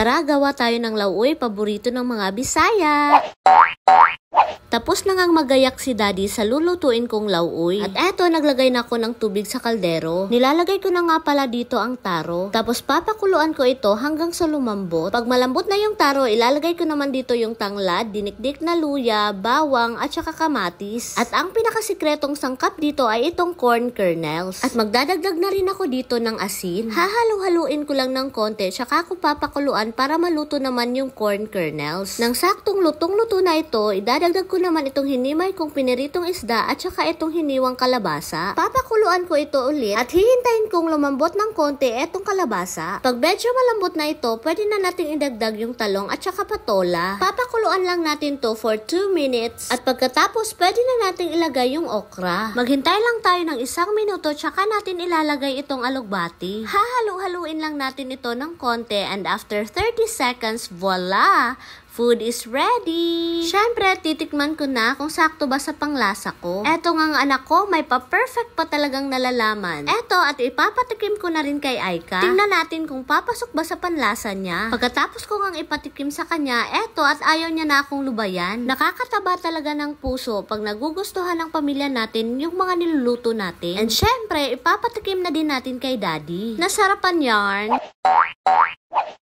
Tara, gawa tayo ng lauoy, paborito ng mga Bisaya. Tapos na ngang magayak si Daddy sa lulutuin kong lauoy. At eto, naglagay na ako ng tubig sa kaldero. Nilalagay ko na nga pala dito ang taro. Tapos papakuluan ko ito hanggang sa lumambot. Pag malambot na yung taro, ilalagay ko naman dito yung tanglad, dinikdik na luya, bawang at saka kamatis. At ang pinakasikretong sangkap dito ay itong corn kernels. At magdadagdag na rin ako dito ng asin. Hahalu-haluin ko lang ng konti, saka ako papakuluan para maluto naman yung corn kernels. Nang saktong lutong-luto na ito, idadagdag ko naman itong hinimay kong piniritong isda at saka itong hiniwang kalabasa. Papakuluan ko ito ulit at hihintayin kong lumambot ng konti itong kalabasa. Pag medyo malambot na ito, pwede na nating idagdag yung talong at saka patola. Papakuluan lang natin to for 2 minutes at pagkatapos pwede na nating ilagay yung okra. Maghintay lang tayo ng 1 minuto tsaka natin ilalagay itong alugbati. Hahalu-haluin lang natin ito ng konti and after 30 seconds, voila! Food is ready! Syempre, titikman ko na kung sakto ba sa panglasa ko. Eto nga ang anak ko, may pa-perfect pa talagang nalalaman. Eto, at ipapatikim ko na rin kay Aika. Tingnan natin kung papasok ba sa panlasa niya. Pagkatapos ko ngang ipatikim sa kanya, eto, at ayaw niya na akong lubayan. Nakakataba talaga ng puso pag nagugustuhan ng pamilya natin yung mga niluluto natin. And syempre, ipapatikim na din natin kay Daddy. Nasarapan yarn!